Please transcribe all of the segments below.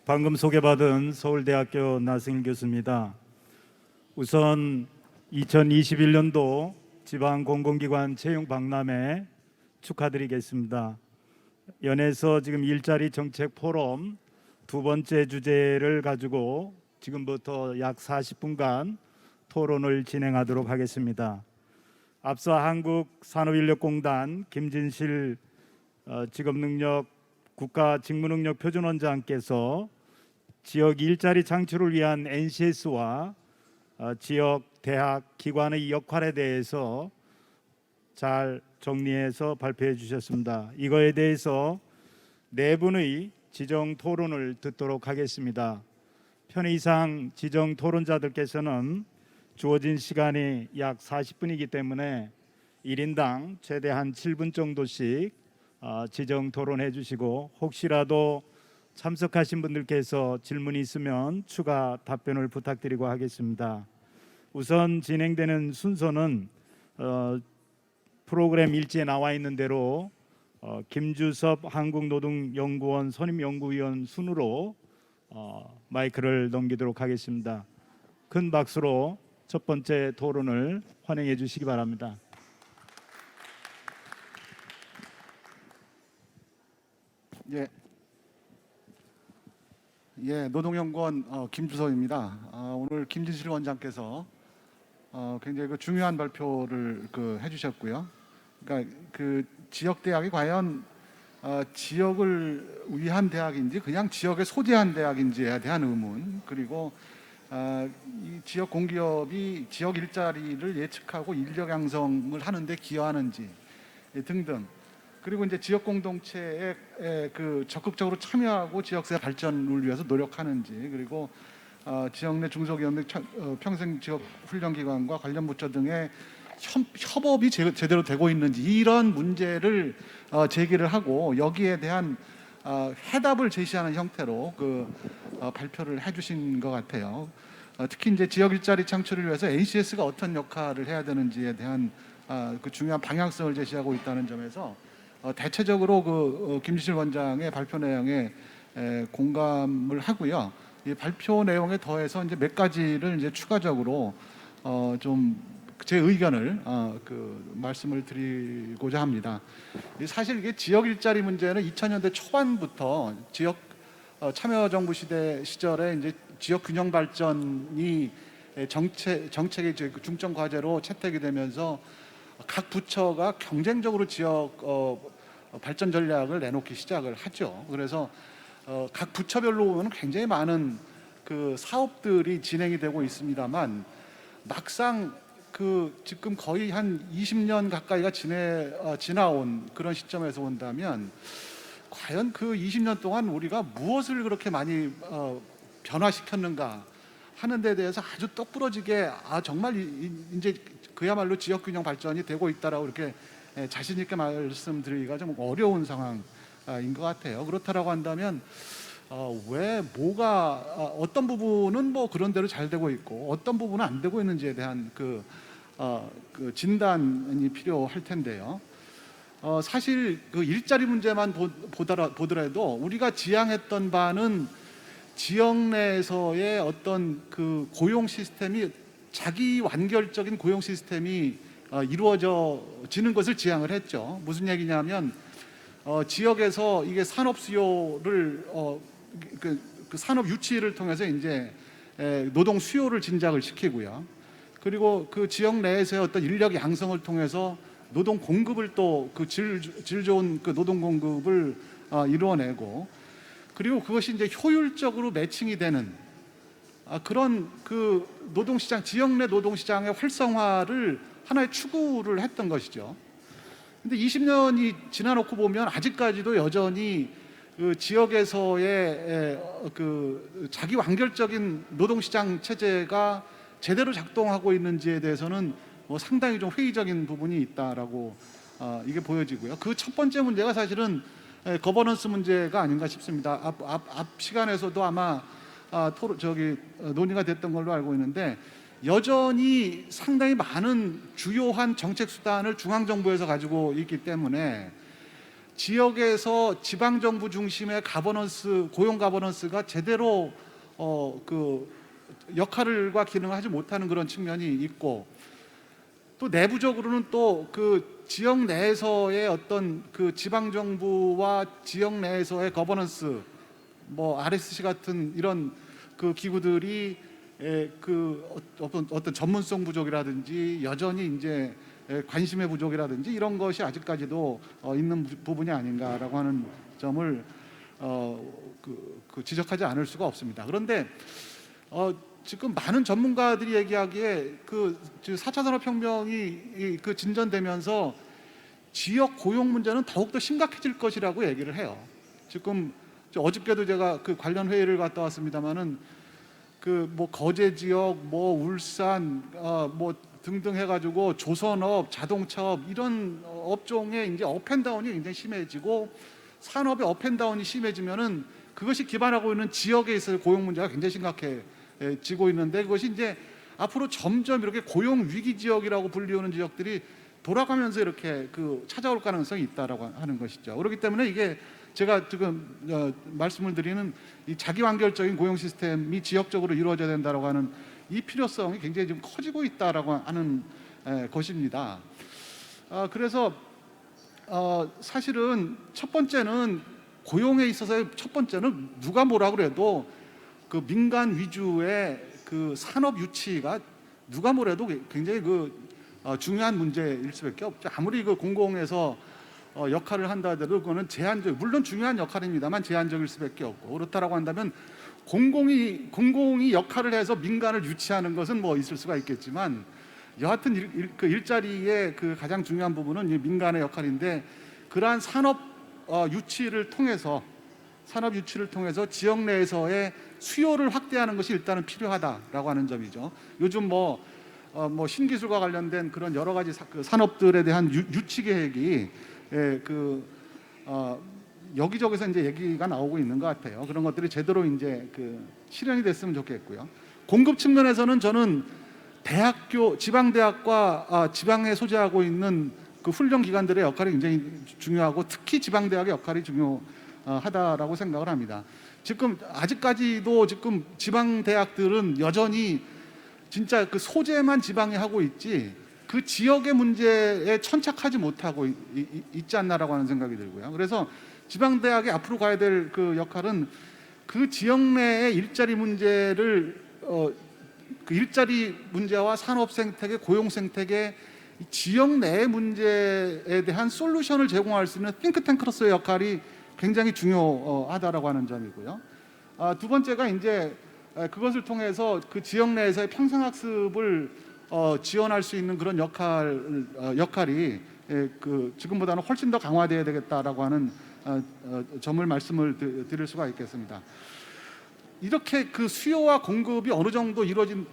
방금 소개받은 서울대학교 나승일 교수입니다. 우선 2021년도 지방 공공기관 채용 박람회 축하드리겠습니다. 연에서 지금 일자리 정책 포럼 두 번째 주제를 가지고 지금부터 약 40분간 토론을 진행하도록 하겠습니다. 앞서 한국산업인력공단 김진실 직업능력 국가직무능력 표준원장께서 지역 일자리 창출을 위한 NCS와 지역 대학 기관의 역할에 대해서 잘 정리해서 발표해 주셨습니다. 이거에 대해서 네 분의 지정 토론을 듣도록 하겠습니다. 편의상 지정 토론자들께서는 주어진 시간이 약 40분이기 때문에 1인당 최대한 7분 정도씩 지정 토론해 주시고, 혹시라도 참석하신 분들께서 질문이 있으면 추가 답변을 부탁드리고 하겠습니다. 우선 진행되는 순서는 프로그램 일지에 나와 있는 대로 김주섭 한국노동연구원 선임연구위원 순으로 마이크를 넘기도록 하겠습니다. 큰 박수로 첫 번째 토론을 환영해 주시기 바랍니다. 노동연구원 김주섭입니다. 오늘 김진실 원장께서 굉장히 중요한 발표를 해주셨고요. 그러니까 지역 대학이 과연 지역을 위한 대학인지 그냥 지역에 소재한 대학인지에 대한 의문, 그리고 이 지역 공기업이 지역 일자리를 예측하고 인력 양성을 하는데 기여하는지 등등, 그리고 이제 지역 공동체에 적극적으로 참여하고 지역사회 발전을 위해서 노력하는지, 그리고 지역 내 중소기업 평생 지역 훈련기관과 관련 부처 등의 협업이 제대로 되고 있는지, 이런 문제를 제기를 하고 여기에 대한 해답을 제시하는 형태로 발표를 해주신 것 같아요. 특히 이제 지역 일자리 창출을 위해서 NCS가 어떤 역할을 해야 되는지에 대한 중요한 방향성을 제시하고 있다는 점에서 대체적으로 김진실 원장의 발표 내용에 공감을 하고요. 이 발표 내용에 더해서 이제 몇 가지를 이제 추가적으로 좀 제 의견을 말씀을 드리고자 합니다. 사실 이게 지역 일자리 문제는 2000년대 초반부터 지역 참여정부 시절에 이제 지역 균형 발전이 정책의 중점 과제로 채택이 되면서 각 부처가 경쟁적으로 지역 발전 전략을 내놓기 시작을 하죠. 그래서 각 부처별로 보면 굉장히 많은 사업들이 진행이 되고 있습니다만, 막상 지금 거의 한 20년 가까이가 지나온 그런 시점에서 본다면, 과연 20년 동안 우리가 무엇을 그렇게 많이 변화시켰는가 하는 데 대해서 아주 똑부러지게 정말 이제 그야말로 지역균형 발전이 되고 있다라고 이렇게 자신 있게 말씀드리기가 좀 어려운 상황인 것 같아요. 그렇다라고 한다면 어떤 부분은 그런 대로 잘 되고 있고 어떤 부분은 안 되고 있는지에 대한 진단이 필요할 텐데요. 사실 일자리 문제만 보더라도 우리가 지향했던 바는 지역 내에서의 어떤 고용 시스템이, 자기 완결적인 고용 시스템이 이루어지는 것을 지향을 했죠. 무슨 얘기냐면 지역에서 이게 산업 수요를 산업 유치를 통해서 이제 노동 수요를 진작을 시키고요. 그리고 지역 내에서의 어떤 인력 양성을 통해서 노동 공급을 또 질 좋은 노동 공급을 이루어내고, 그리고 그것이 이제 효율적으로 매칭이 되는 그런 노동시장, 지역 내 노동시장의 활성화를 하나의 추구를 했던 것이죠. 근데 20년이 지나놓고 보면 아직까지도 여전히 지역에서의 자기 완결적인 노동시장 체제가 제대로 작동하고 있는지에 대해서는 상당히 좀 회의적인 부분이 있다라고 이게 보여지고요. 첫 번째 문제가 사실은 거버넌스 문제가 아닌가 싶습니다. 앞 시간에서도 아마 논의가 됐던 걸로 알고 있는데, 여전히 상당히 많은 주요한 정책 수단을 중앙정부에서 가지고 있기 때문에 지역에서 지방 정부 중심의 가버넌스, 고용 가버넌스가 제대로 그 역할과 기능을 하지 못하는 그런 측면이 있고, 또 내부적으로는 또 그 지역 내에서의 어떤 그 지방 정부와 지역 내에서의 거버넌스, 뭐 RSC 같은 이런 그 기구들이 그 어떤 전문성 부족이라든지 여전히 이제 관심의 부족이라든지 이런 것이 아직까지도 있는 부분이 아닌가라고 하는 점을 지적하지 않을 수가 없습니다. 그런데 지금 많은 전문가들이 얘기하기에 그 4차 산업혁명이 그 진전되면서 지역 고용 문제는 더욱더 심각해질 것이라고 얘기를 해요. 지금 어저께도 제가 그 관련 회의를 갔다 왔습니다마는 그 뭐 거제 지역, 뭐 울산, 뭐 등등 해가지고 조선업, 자동차업 이런 업종의 이제 업앤다운이 굉장히 심해지고, 산업의 업앤다운이 심해지면은 그것이 기반하고 있는 지역에 있어서 고용 문제가 굉장히 심각해지고 있는데, 그것이 이제 앞으로 점점 이렇게 고용 위기 지역이라고 불리우는 지역들이 돌아가면서 이렇게 그 찾아올 가능성이 있다라고 하는 것이죠. 그렇기 때문에 이게 제가 지금 말씀을 드리는 이 자기완결적인 고용 시스템이 지역적으로 이루어져야 된다라고 하는 이 필요성이 굉장히 좀 커지고 있다라고 하는 것입니다. 그래서 사실은 첫 번째는 고용에 있어서의 첫 번째는 누가 뭐라 그래도 그 민간 위주의 그 산업 유치가 누가 뭐래도 굉장히 그 중요한 문제일 수밖에 없죠. 아무리 그 공공에서 역할을 한다 하더라도 그거는 제한적, 물론 중요한 역할입니다만 제한적일 수밖에 없고, 그렇다라고 한다면 공공이 역할을 해서 민간을 유치하는 것은 뭐 있을 수가 있겠지만, 여하튼 그 일자리의 그 가장 중요한 부분은 이 민간의 역할인데, 그러한 산업 유치를 통해서 지역 내에서의 수요를 확대하는 것이 일단은 필요하다라고 하는 점이죠. 요즘 뭐 신기술과 관련된 그런 여러 가지 그 산업들에 대한 유치 계획이 여기저기서 이제 얘기가 나오고 있는 것 같아요. 그런 것들이 제대로 이제 그 실현이 됐으면 좋겠고요. 공급 측면에서는 저는 지방대학과 지방에 소재하고 있는 그 훈련 기관들의 역할이 굉장히 중요하고, 특히 지방대학의 역할이 중요하다라고 생각을 합니다. 지금 아직까지도 지금 지방대학들은 여전히 진짜 그 소재만 지방에 하고 있지 그 지역의 문제에 천착하지 못하고 있지 않나라고 하는 생각이 들고요. 그래서 지방대학이 앞으로 가야 될 그 역할은 그 지역 내의 일자리 문제를 그 일자리 문제와 산업 생태계, 고용 생태계, 지역 내의 문제에 대한 솔루션을 제공할 수 있는 띵크탱크로서의 역할이 굉장히 중요하다라고 하는 점이고요. 두 번째가 이제 그것을 통해서 그 지역 내에서의 평생학습을 지원할 수 있는 그런 역할이 그 지금보다는 훨씬 더 강화되어야 되겠다라고 하는 점을 말씀을 드릴 수가 있겠습니다. 이렇게 그 수요와 공급이 어느 정도 이루어진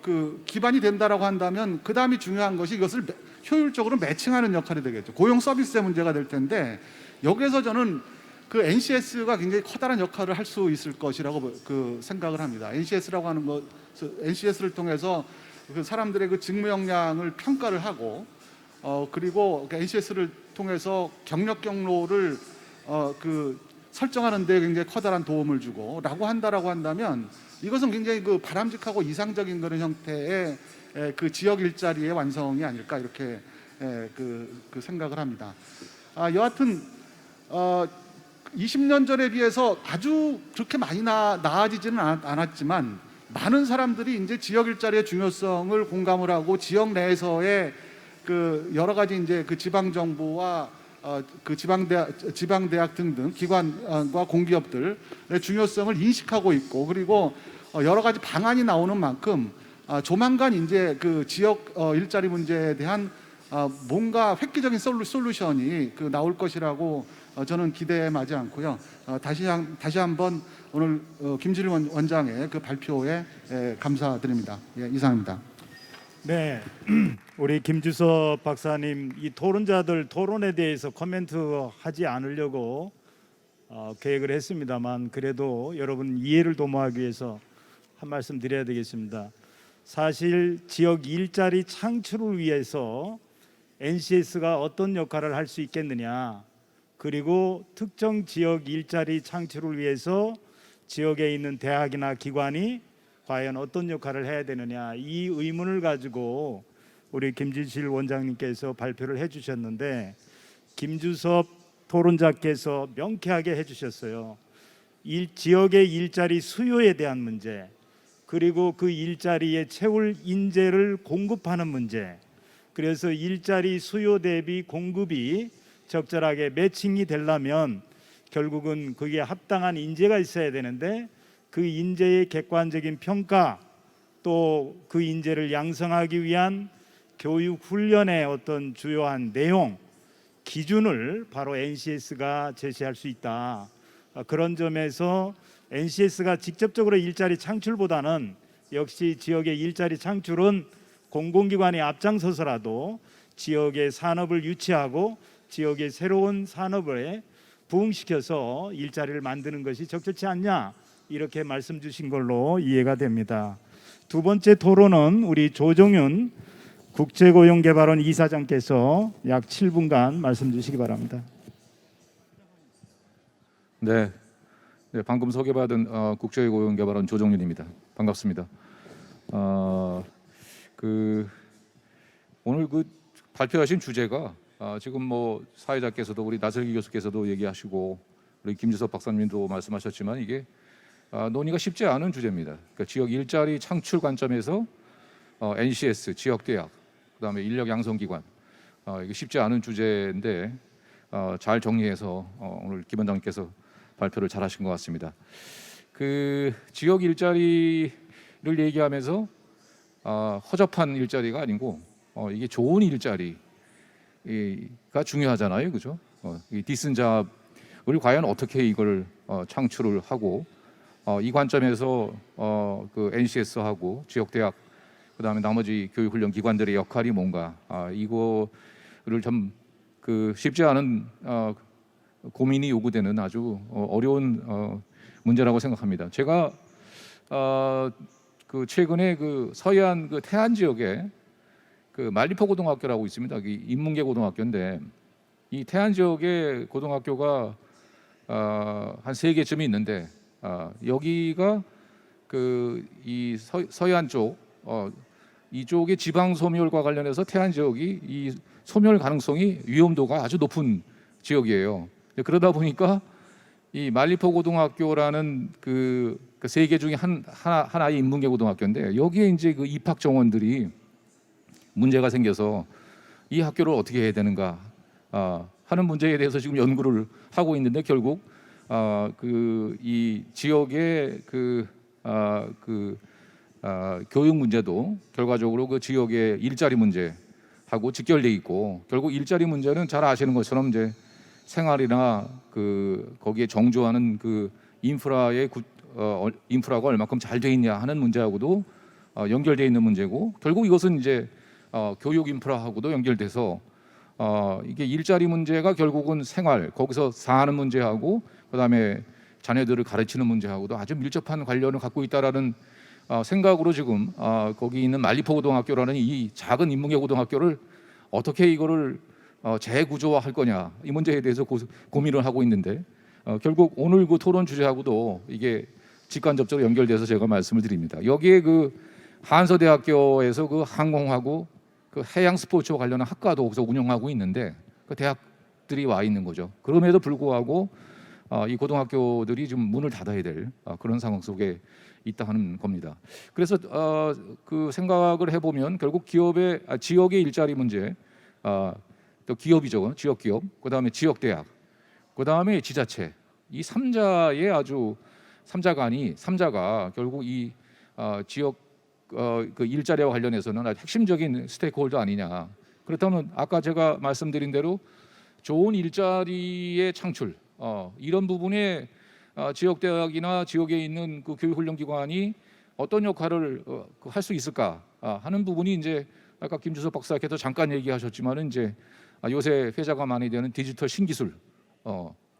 그 기반이 된다라고 한다면, 그 다음이 중요한 것이 이것을 효율적으로 매칭하는 역할이 되겠죠. 고용 서비스의 문제가 될 텐데, 여기에서 저는 그 NCS가 굉장히 커다란 역할을 할 수 있을 것이라고 그 생각을 합니다. NCS라고 하는 것, NCS를 통해서 그 사람들의 그 직무 역량을 평가를 하고, 그리고 NCS를 통해서 경력 경로를 그 설정하는 데 굉장히 커다란 도움을 주고라고 한다면, 이것은 굉장히 그 바람직하고 이상적인 그런 형태의 그 지역 일자리의 완성이 아닐까, 이렇게 그 생각을 합니다. 여하튼 20년 전에 비해서 아주 그렇게 많이 나아지지는 않았지만, 많은 사람들이 이제 지역 일자리의 중요성을 공감을 하고, 지역 내에서의 그 여러 가지 이제 그 지방 정부와 그 지방대학 등등 기관과 공기업들의 중요성을 인식하고 있고, 그리고 여러 가지 방안이 나오는 만큼 조만간 이제 그 지역 일자리 문제에 대한 뭔가 획기적인 솔루션이 그 나올 것이라고 저는 기대에 마지 않고요. 다시 한번 오늘 김진일 원장의 그 발표에 감사드립니다. 예, 이상입니다. 네, 우리 김주섭 박사님, 이 토론자들 토론에 대해서 코멘트하지 않으려고 계획을 했습니다만, 그래도 여러분 이해를 도모하기 위해서 한 말씀 드려야 되겠습니다. 사실 지역 일자리 창출을 위해서 NCS가 어떤 역할을 할 수 있겠느냐, 그리고 특정 지역 일자리 창출을 위해서 지역에 있는 대학이나 기관이 과연 어떤 역할을 해야 되느냐, 이 의문을 가지고 우리 김진실 원장님께서 발표를 해주셨는데, 김주섭 토론자께서 명쾌하게 해주셨어요. 지역의 일자리 수요에 대한 문제, 그리고 그 일자리에 채울 인재를 공급하는 문제, 그래서 일자리 수요 대비 공급이 적절하게 매칭이 되려면 결국은 그게 합당한 인재가 있어야 되는데, 그 인재의 객관적인 평가, 또 그 인재를 양성하기 위한 교육 훈련의 어떤 주요한 내용, 기준을 바로 NCS가 제시할 수 있다. 그런 점에서 NCS가 직접적으로 일자리 창출보다는 역시 지역의 일자리 창출은 공공기관이 앞장서서라도 지역의 산업을 유치하고 지역의 새로운 산업을 부흥시켜서 일자리를 만드는 것이 적절치 않냐, 이렇게 말씀 주신 걸로 이해가 됩니다. 두 번째 토론은 우리 조정윤 국제고용개발원 이사장께서 약 7분간 말씀 주시기 바랍니다. 네, 방금 소개받은 국제고용개발원 조정윤입니다. 반갑습니다. 오늘 그 발표하신 주제가 지금 뭐 사회자께서도 우리 나설기 교수께서도 얘기하시고 우리 김주섭 박사님도 말씀하셨지만 이게 논의가 쉽지 않은 주제입니다. 그러니까 지역 일자리 창출 관점에서 NCS, 지역대학, 그다음에 인력 양성기관, 이게 쉽지 않은 주제인데 잘 정리해서 오늘 김 원장님께서 발표를 잘하신 것 같습니다. 그 지역 일자리를 얘기하면서 허접한 일자리가 아니고 이게 좋은 일자리가 중요하잖아요, 그죠? 이 디슨 잡을 과연 어떻게 이걸 창출을 하고 이 관점에서 그 NCS하고 지역대학, 그다음에 나머지 교육훈련 기관들의 역할이 뭔가, 이거를 좀 그 쉽지 않은 고민이 요구되는 아주 어려운 문제라고 생각합니다. 제가 그 최근에 그 서해안 그 태안 지역에 그 말리포 고등학교라고 있습니다. 인문계 고등학교인데 이 태안 지역의 고등학교가 한 3개쯤이 있는데 여기가 그 이 서해안 쪽 이쪽의 지방 소멸과 관련해서 태안 지역이 이 소멸 가능성이 위험도가 아주 높은 지역이에요. 그러다 보니까 이 말리포 고등학교라는 그 3개 중에 하나의 인문계 고등학교인데 여기에 이제 그 입학 정원들이 문제가 생겨서 이 학교를 어떻게 해야 되는가 하는 문제에 대해서 지금 연구를 하고 있는데 결국 그 이 지역의 교육 문제도 결과적으로 그 지역의 일자리 문제하고 직결돼 있고, 결국 일자리 문제는 잘 아시는 것처럼 이제 생활이나 그 거기에 정조하는 그 인프라가 얼마큼 잘 돼 있냐 하는 문제하고도 연결돼 있는 문제고, 결국 이것은 이제 교육 인프라하고도 연결돼서 이게 일자리 문제가 결국은 생활, 거기서 사는 문제하고 그다음에 자녀들을 가르치는 문제하고도 아주 밀접한 관련을 갖고 있다라는 생각으로 지금 거기 있는 말리포 고등학교라는 이 작은 인문계 고등학교를 어떻게 이거를 재구조화할 거냐, 이 문제에 대해서 고민을 하고 있는데 결국 오늘 그 토론 주제하고도 이게 직간접적으로 연결돼서 제가 말씀을 드립니다. 여기에 그 한서대학교에서 그 항공하고 그 해양 스포츠와 관련한 학과도 거기서 운영하고 있는데 그 대학들이 와 있는 거죠. 그럼에도 불구하고 이 고등학교들이 좀 문을 닫아야 될 그런 상황 속에 있다 하는 겁니다. 그래서 그 생각을 해보면 결국 지역의 일자리 문제, 또 기업이죠, 지역 기업, 그다음에 지역 대학, 그다음에 지자체, 이 삼자가 결국 이 지역 그 일자리와 관련해서는 아주 핵심적인 스테이크홀더 아니냐. 그렇다면 아까 제가 말씀드린 대로 좋은 일자리의 창출, 이런 부분에 지역 대학이나 지역에 있는 그 교육훈련기관이 어떤 역할을 할 수 있을까 하는 부분이 이제 아까 김주섭 박사께서 잠깐 얘기하셨지만은 이제 요새 회자가 많이 되는 디지털 신기술,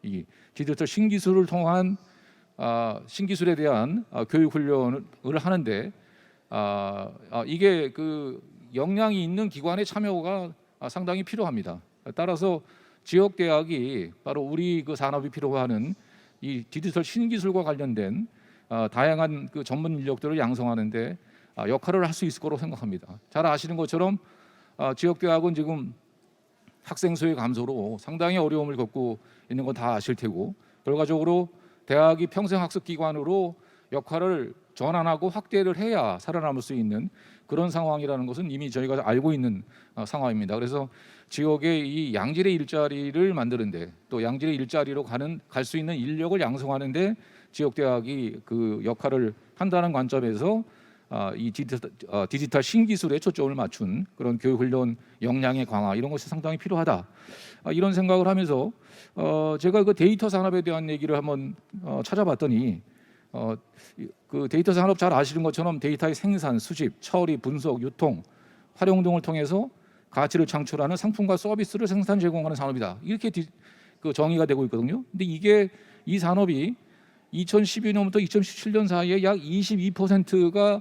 이 디지털 신기술을 통한 신기술에 대한 교육훈련을 하는데 이게 그 역량이 있는 기관의 참여가 상당히 필요합니다. 따라서 지역 대학이 바로 우리 그 산업이 필요하는 이 디지털 신기술과 관련된 다양한 그 전문 인력들을 양성하는데 역할을 할 수 있을 거로 생각합니다. 잘 아시는 것처럼 지역 대학은 지금 학생 수의 감소로 상당히 어려움을 겪고 있는 건 다 아실 테고, 결과적으로 대학이 평생 학습 기관으로 역할을 전환하고 확대를 해야 살아남을 수 있는 그런 상황이라는 것은 이미 저희가 알고 있는 상황입니다. 그래서 지역의 이 양질의 일자리를 만드는데, 또 양질의 일자리로 갈 수 있는 인력을 양성하는데 지역 대학이 그 역할을 한다는 관점에서 이 디지털 신기술에 초점을 맞춘 그런 교육 훈련 역량의 강화, 이런 것이 상당히 필요하다, 이런 생각을 하면서 제가 그 데이터 산업에 대한 얘기를 한번 찾아봤더니 그 데이터 산업 잘 아시는 것처럼 데이터의 생산, 수집, 처리, 분석, 유통, 활용 등을 통해서 가치를 창출하는 상품과 서비스를 생산 제공하는 산업이다, 이렇게 그 정의가 되고 있거든요. 근데 이 산업이 2012년부터 2017년 사이에 약 22%가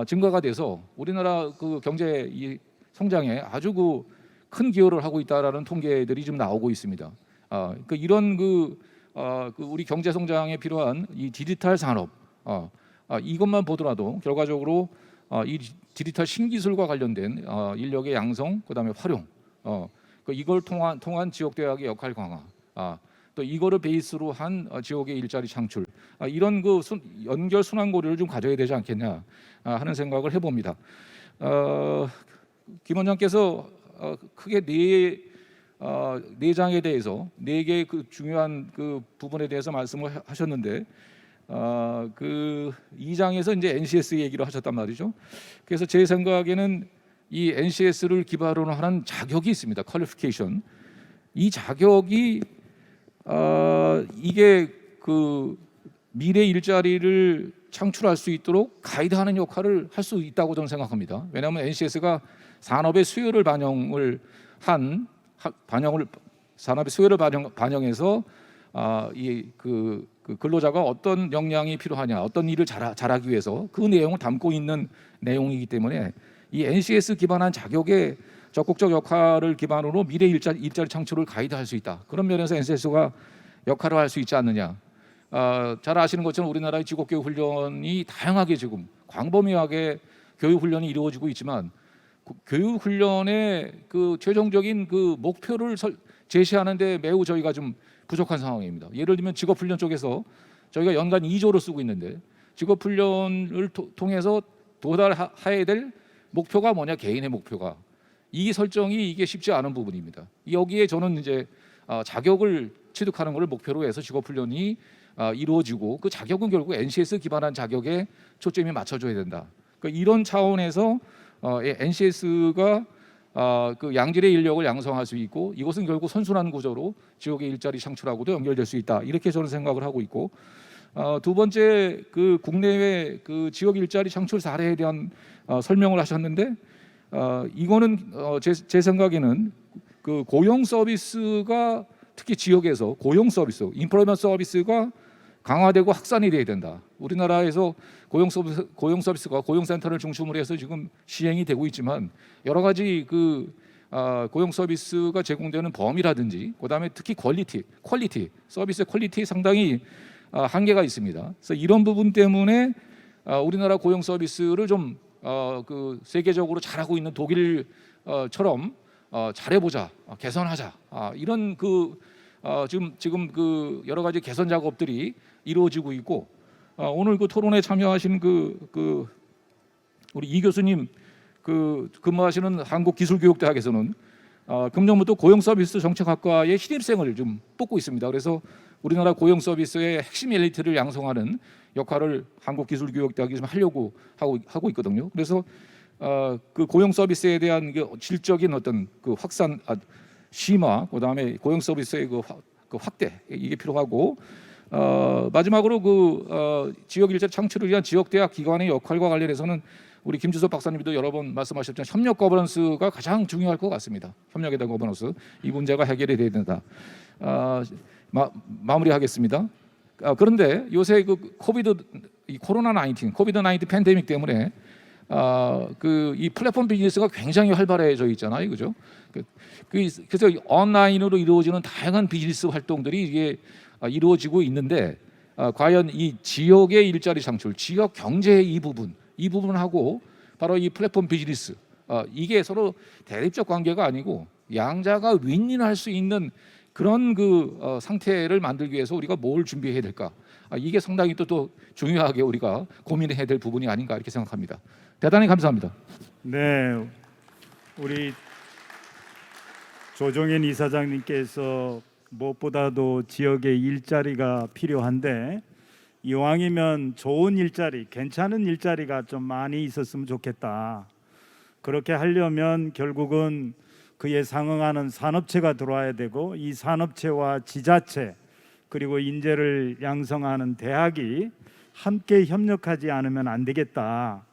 증가가 돼서 우리나라 그 경제 이 성장에 아주 그 큰 기여를 하고 있다라는 통계들이 좀 나오고 있습니다. 그 이런 우리 경제 성장에 필요한 이 디지털 산업, 이것만 보더라도 결과적으로 이 디지털 신기술과 관련된 인력의 양성, 그다음에 활용, 이걸 통한 지역 대학의 역할 강화, 또 이거를 베이스로 한 지역의 일자리 창출, 이런 그 연결 순환고리를 좀 가져야 되지 않겠냐 하는 생각을 해봅니다. 김 원장께서 크게 네 장에 대해서 네 개의 그 중요한 그 부분에 대해서 말씀을 하셨는데, 그 2장에서 이제 NCS 얘기를 하셨단 말이죠. 그래서 제 생각에는 이 NCS를 기반으로 하는 자격이 있습니다. 퀄리피케이션. 이 자격이 이게 그 미래 일자리를 창출할 수 있도록 가이드하는 역할을 할 수 있다고 저는 생각합니다. 왜냐하면 NCS가 산업의 수요를 산업의 수요를 반영해서 그 근로자가 어떤 역량이 필요하냐, 어떤 일을 잘하기 위해서 그 내용을 담고 있는 내용이기 때문에 이 NCS 기반한 자격의 적극적 역할을 기반으로 미래 일자리 창출을 가이드할 수 있다. 그런 면에서 NCS가 역할을 할 수 있지 않느냐. 잘 아시는 것처럼 우리나라의 직업교육 훈련이 다양하게 지금 광범위하게 교육 훈련이 이루어지고 있지만, 교육 훈련의 그 최종적인 그 목표를 제시하는데 매우 저희가 좀 부족한 상황입니다. 예를 들면 직업 훈련 쪽에서 저희가 연간 2조를 쓰고 있는데, 직업 훈련을 통해서 도달해야 될 목표가 뭐냐, 개인의 목표가, 이 설정이 이게 쉽지 않은 부분입니다. 여기에 저는 이제 자격을 취득하는 것을 목표로 해서 직업 훈련이 이루어지고, 그 자격은 결국 NCS 기반한 자격에 초점이 맞춰져야 된다. 그러니까 이런 차원에서 NCS가 그 양질의 인력을 양성할 수 있고, 이것은 결국 선순환 구조로 지역의 일자리 창출하고도 연결될 수 있다, 이렇게 저는 생각을 하고 있고, 두 번째 그 국내외 그 지역 일자리 창출 사례에 대한 설명을 하셨는데, 이거는 제 생각에는 그 고용 서비스가, 특히 지역에서 고용 서비스, 인플로이먼트 서비스가 강화되고 확산이 돼야 된다. 우리나라에서 고용 서비스가 고용센터를 중심으로 해서 지금 시행이 되고 있지만, 여러 가지 그 고용 서비스가 제공되는 범위라든지, 그다음에 특히 퀄리티 서비스의 퀄리티에 상당히 한계가 있습니다. 그래서 이런 부분 때문에 우리나라 고용 서비스를 좀 그 세계적으로 잘하고 있는 독일처럼 잘해보자, 개선하자, 이런 그 지금 그 여러 가지 개선 작업들이 이루어지고 있고, 오늘 그 토론에 참여하신 그 우리 이 교수님 그 근무하시는 한국기술교육대학에서는 금년부터 고용서비스 정책학과의 신입생을 좀 뽑고 있습니다. 그래서 우리나라 고용서비스의 핵심 엘리트를 양성하는 역할을 한국기술교육대학이 좀 하려고 하고 있거든요. 그래서 그 고용서비스에 대한 그 질적인 어떤 그 확산, 심화, 그다음에 고용서비스의 그 확대, 이게 필요하고, 마지막으로 그 지역 일자리 창출을 위한 지역대학 기관의 역할과 관련해서는 우리 김주섭 박사님도 여러 번 말씀하셨지만 협력 거버넌스가 가장 중요할 것 같습니다. 협력에 대한 거버넌스, 이 문제가 해결이 돼야 된다. 마무리하겠습니다. 그런데 요새 그 코비드 19 팬데믹 때문에 이 플랫폼 비즈니스가 굉장히 활발해져 있잖아요, 그죠? 그래서 온라인으로 이루어지는 다양한 비즈니스 활동들이 이게 이루어지고 있는데 과연 이 지역의 일자리 창출, 지역 경제의 이 부분하고 바로 이 플랫폼 비즈니스 이게 서로 대립적 관계가 아니고 양자가 윈윈할 수 있는 그런 상태를 만들기 위해서 우리가 뭘 준비해야 될까? 이게 상당히 또 중요하게 우리가 고민해야 될 부분이 아닌가 이렇게 생각합니다. 대단히 감사합니다. 네, 우리 조정현 이사장님께서 무엇보다도 지역에 일자리가 필요한데 이왕이면 좋은 일자리, 괜찮은 일자리가 좀 많이 있었으면 좋겠다. 그렇게 하려면 결국은 그에 상응하는 산업체가 들어와야 되고 이 산업체와 지자체 그리고 인재를 양성하는 대학이 함께 협력하지 않으면 안 되겠다.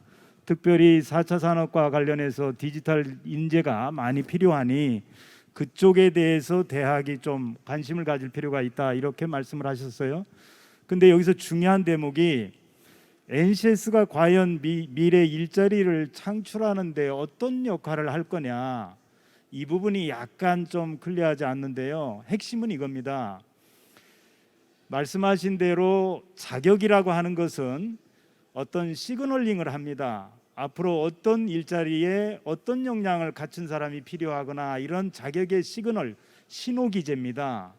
특별히 4차 산업과 관련해서 디지털 인재가 많이 필요하니 그쪽에 대해서 대학이 좀 관심을 가질 필요가 있다 이렇게 말씀을 하셨어요. 근데 여기서 중요한 대목이 NCS가 과연 미래 일자리를 창출하는 데 어떤 역할을 할 거냐 이 부분이 약간 좀 클리어하지 않는데요. 핵심은 이겁니다. 말씀하신 대로 자격이라고 하는 것은 어떤 시그널링을 합니다. 앞으로 어떤 일자리에 어떤 역량을 갖춘 사람이 필요하거나 이런 자격의 시그널, 신호기제입니다.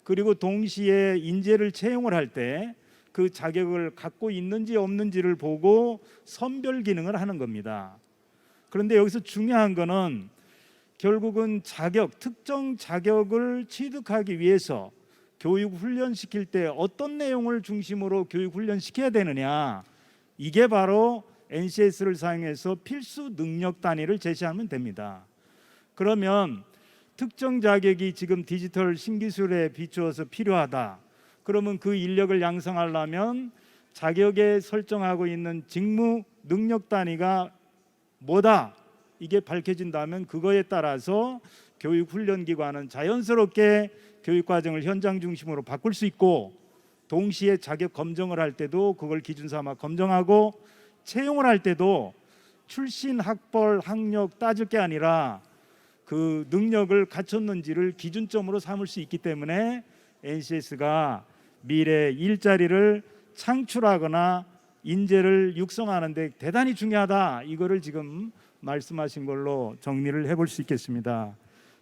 그리고 동시에 인재를 채용을 할 때 그 자격을 갖고 있는지 없는지를 보고 선별 기능을 하는 겁니다. 그런데 여기서 중요한 거는 결국은 특정 자격을 취득하기 위해서 교육 훈련시킬 때 어떤 내용을 중심으로 교육 훈련시켜야 되느냐 이게 바로 NCS를 사용해서 필수 능력 단위를 제시하면 됩니다. 그러면 특정 자격이 지금 디지털 신기술에 비추어서 필요하다. 그러면 그 인력을 양성하려면 자격에 설정하고 있는 직무 능력 단위가 뭐다. 이게 밝혀진다면 그거에 따라서 교육 훈련기관은 자연스럽게 교육과정을 현장 중심으로 바꿀 수 있고 동시에 자격 검정을 할 때도 그걸 기준 삼아 검정하고 채용을 할 때도 출신, 학벌, 학력 따질 게 아니라 그 능력을 갖췄는지를 기준점으로 삼을 수 있기 때문에 NCS가 미래 일자리를 창출하거나 인재를 육성하는 데 대단히 중요하다. 이거를 지금 말씀하신 걸로 정리를 해볼 수 있겠습니다.